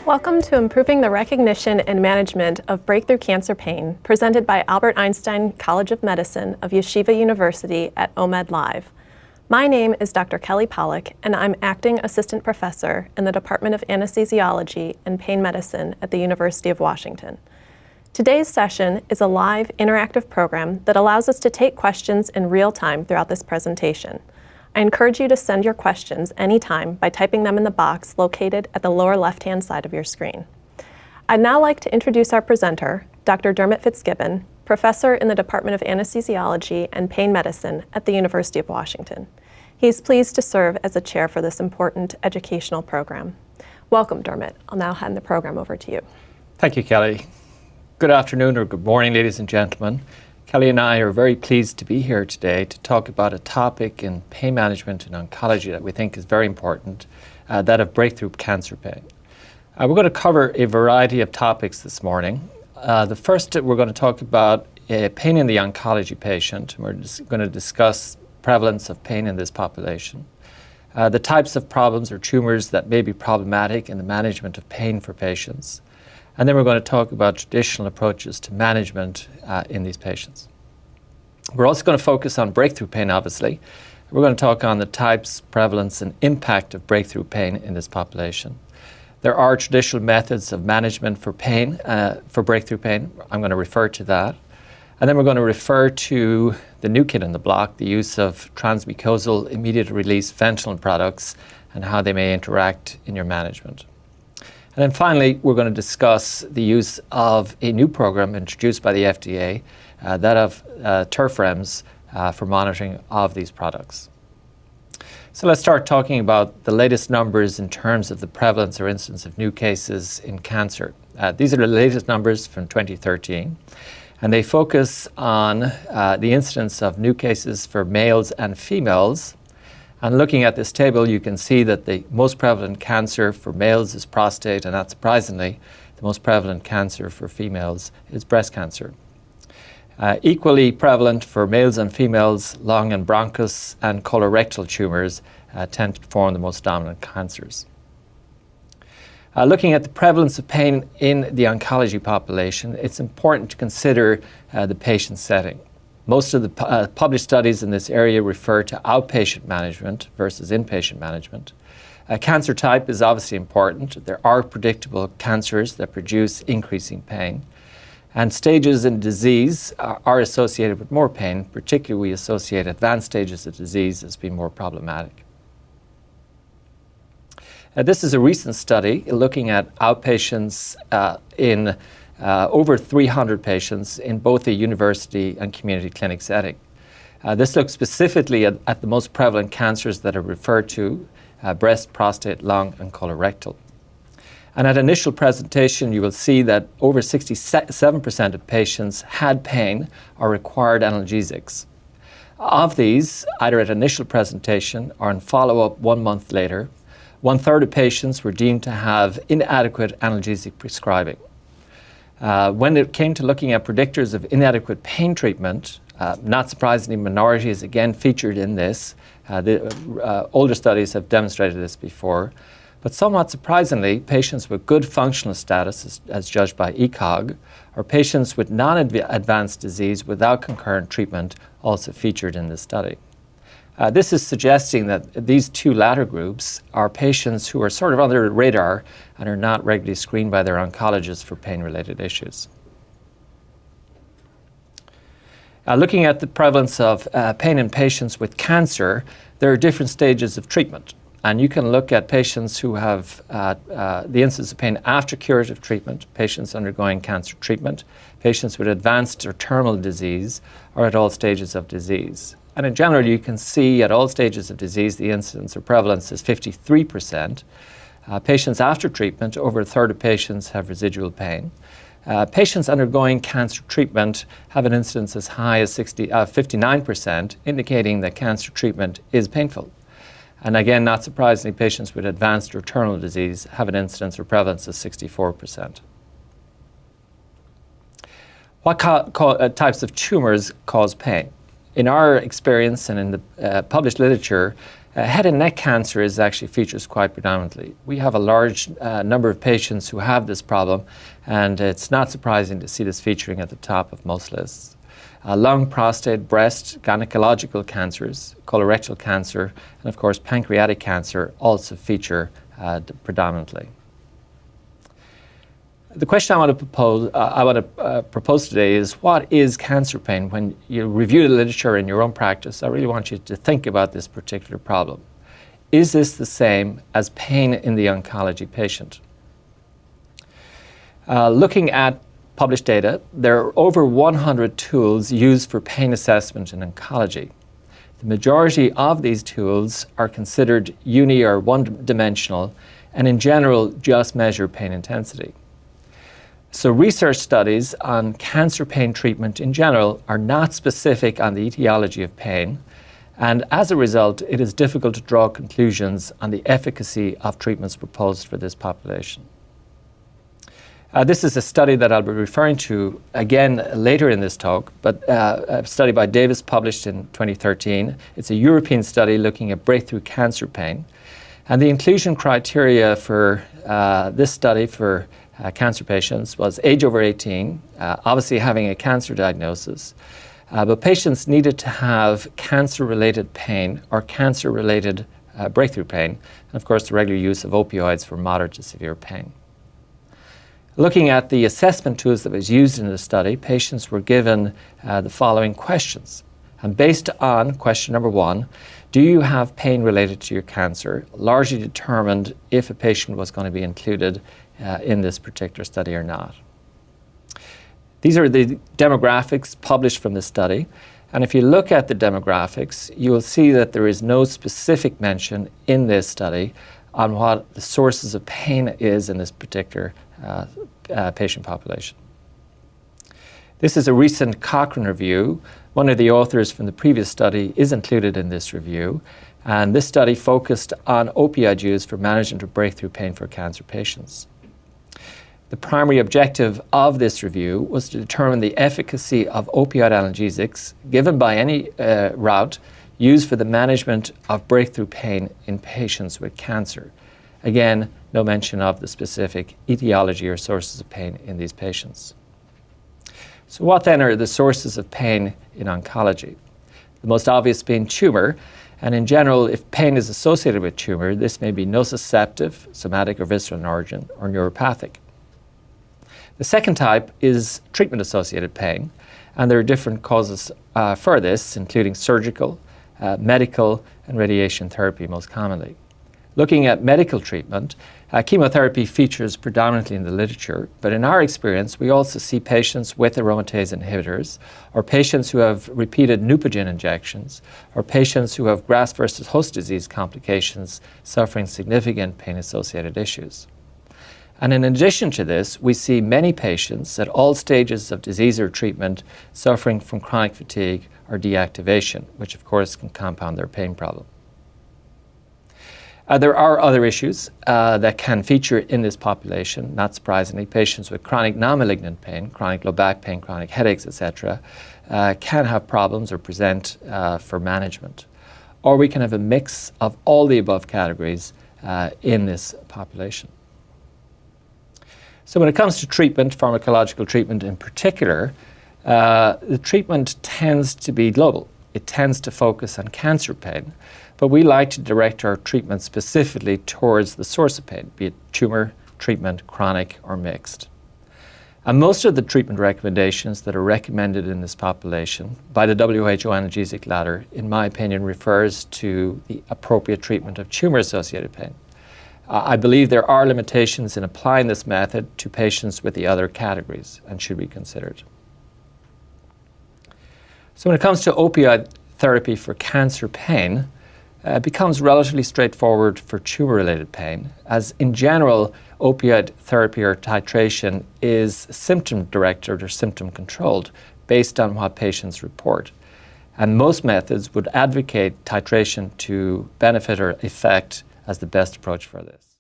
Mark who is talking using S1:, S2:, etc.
S1: Welcome to Improving the Recognition and Management of Breakthrough Cancer Pain, presented by Albert Einstein College of Medicine of Yeshiva University at OMED Live. My name is Dr. Kelly Pollak, and I'm Acting Assistant Professor in the Department of Anesthesiology and Pain Medicine at the University of Washington. Today's session is a live interactive program that allows us to take questions in real time throughout this presentation. I encourage you to send your questions anytime by typing them in the box located at the lower left-hand side of your screen. I'd now like to introduce our presenter, Dr. Dermot Fitzgibbon, Professor in the Department of Anesthesiology and Pain Medicine at the University of Washington. He's pleased to serve as a chair for this important educational program. Welcome, Dermot. I'll now hand the program over to you.
S2: Thank you, Kelly. Good afternoon or good morning, ladies and gentlemen. Kelly and I are very pleased to be here today to talk about a topic in pain management and oncology that we think is very important, that of breakthrough cancer pain. We're going to cover a variety of topics this morning. The first, we're going to talk about pain in the oncology patient. We're going to discuss prevalence of pain in this population, the types of problems or tumors that may be problematic in the management of pain for patients. And then we're going to talk about traditional approaches to management in these patients. We're also going to focus on breakthrough pain, obviously. We're going to talk on the types, prevalence, and impact of breakthrough pain in this population. There are traditional methods of management for pain, for breakthrough pain. I'm going to refer to that. And then we're going to refer to the new kid on the block, the use of transmucosal immediate release fentanyl products and how they may interact in your management. And then finally, we're going to discuss the use of a new program introduced by the FDA, that of TurfREMS for monitoring of these products. So let's start talking about the latest numbers in terms of the prevalence or incidence of new cases in cancer. These are the latest numbers from 2013, and they focus on the incidence of new cases for males and females. And looking at this table, you can see that the most prevalent cancer for males is prostate, and not surprisingly, the most prevalent cancer for females is breast cancer. Equally prevalent for males and females, lung and bronchus and colorectal tumors tend to form the most dominant cancers. Looking at the prevalence of pain in the oncology population, it's important to consider the patient setting. Most of the published studies in this area refer to outpatient management versus inpatient management. Cancer type is obviously important. There are predictable cancers that produce increasing pain. And stages in disease are associated with more pain, particularly we associate advanced stages of disease as being more problematic. This is a recent study looking at outpatients in over 300 patients in both a university and community clinic setting. This looks specifically at the most prevalent cancers that are referred to, breast, prostate, lung, and colorectal. And at initial presentation, you will see that over 67% of patients had pain or required analgesics. Of these, either at initial presentation or in follow-up 1 month later, 1/3 of patients were deemed to have inadequate analgesic prescribing. When it came to looking at predictors of inadequate pain treatment, not surprisingly, minority is again featured in this. Older studies have demonstrated this before. But somewhat surprisingly, patients with good functional status, as judged by ECOG, or patients with non-advanced disease without concurrent treatment also featured in this study. This is suggesting that these two latter groups are patients who are sort of under the radar and are not regularly screened by their oncologists for pain-related issues. Looking at the prevalence of pain in patients with cancer, there are different stages of treatment. And you can look at patients who have the incidence of pain after curative treatment, patients undergoing cancer treatment, patients with advanced or terminal disease, or at all stages of disease. And in general, you can see at all stages of disease, the incidence or prevalence is 53%. Patients after treatment, over 1/3 of patients have residual pain. Patients undergoing cancer treatment have an incidence as high as 59%, indicating that cancer treatment is painful. And again, not surprisingly, patients with advanced or terminal disease have an incidence or prevalence of 64%. What types of tumors cause pain? In our experience and in the published literature, Head and neck cancer is actually features quite predominantly. We have a large number of patients who have this problem, and it's not surprising to see this featuring at the top of most lists. Lung, prostate, breast, gynecological cancers, colorectal cancer, and of course pancreatic cancer also feature predominantly. The question I want to propose today is, what is cancer pain? When you review the literature in your own practice, I really want you to think about this particular problem. Is this the same as pain in the oncology patient? Looking at published data, there are over 100 tools used for pain assessment in oncology. The majority of these tools are considered uni or one-dimensional, and in general just measure pain intensity. So research studies on cancer pain treatment in general are not specific on the etiology of pain, and as a result it is difficult to draw conclusions on the efficacy of treatments proposed for this population. This is a study that I'll be referring to again later in this talk, but a study by Davis published in 2013. It's a European study looking at breakthrough cancer pain, and the inclusion criteria for this study for cancer patients was age over 18, obviously having a cancer diagnosis, but patients needed to have cancer-related pain or cancer-related breakthrough pain, and of course the regular use of opioids for moderate to severe pain. Looking at the assessment tools that was used in the study, patients were given the following questions. And based on question number 1, do you have pain related to your cancer, largely determined if a patient was going to be included in this particular study or not. These are the demographics published from this study, and if you look at the demographics, you will see that there is no specific mention in this study on what the sources of pain is in this particular patient population. This is a recent Cochrane review. One of the authors from the previous study is included in this review, and this study focused on opioid use for management of breakthrough pain for cancer patients. The primary objective of this review was to determine the efficacy of opioid analgesics given by any route used for the management of breakthrough pain in patients with cancer. Again, no mention of the specific etiology or sources of pain in these patients. So what then are the sources of pain in oncology? The most obvious being tumor, and in general, if pain is associated with tumor, this may be nociceptive, somatic or visceral in origin, or neuropathic. The second type is treatment-associated pain, and there are different causes for this, including surgical, medical, and radiation therapy most commonly. Looking at medical treatment, chemotherapy features predominantly in the literature, but in our experience, we also see patients with aromatase inhibitors, or patients who have repeated Neupogen injections, or patients who have graft versus host disease complications suffering significant pain-associated issues. And in addition to this, we see many patients at all stages of disease or treatment suffering from chronic fatigue or deactivation, which of course can compound their pain problem. There are other issues that can feature in this population. Not surprisingly, patients with chronic non-malignant pain, chronic low back pain, chronic headaches, etc., can have problems or present for management. Or we can have a mix of all the above categories in this population. So when it comes to treatment, pharmacological treatment in particular, the treatment tends to be global. It tends to focus on cancer pain, but we like to direct our treatment specifically towards the source of pain, be it tumor, treatment, chronic, or mixed. And most of the treatment recommendations that are recommended in this population by the WHO analgesic ladder, in my opinion, refers to the appropriate treatment of tumor-associated pain. I believe there are limitations in applying this method to patients with the other categories and should be considered. So when it comes to opioid therapy for cancer pain, it becomes relatively straightforward for tumor-related pain, as in general, opioid therapy or titration is symptom-directed or symptom-controlled based on what patients report. And most methods would advocate titration to benefit or effect as the best approach for this.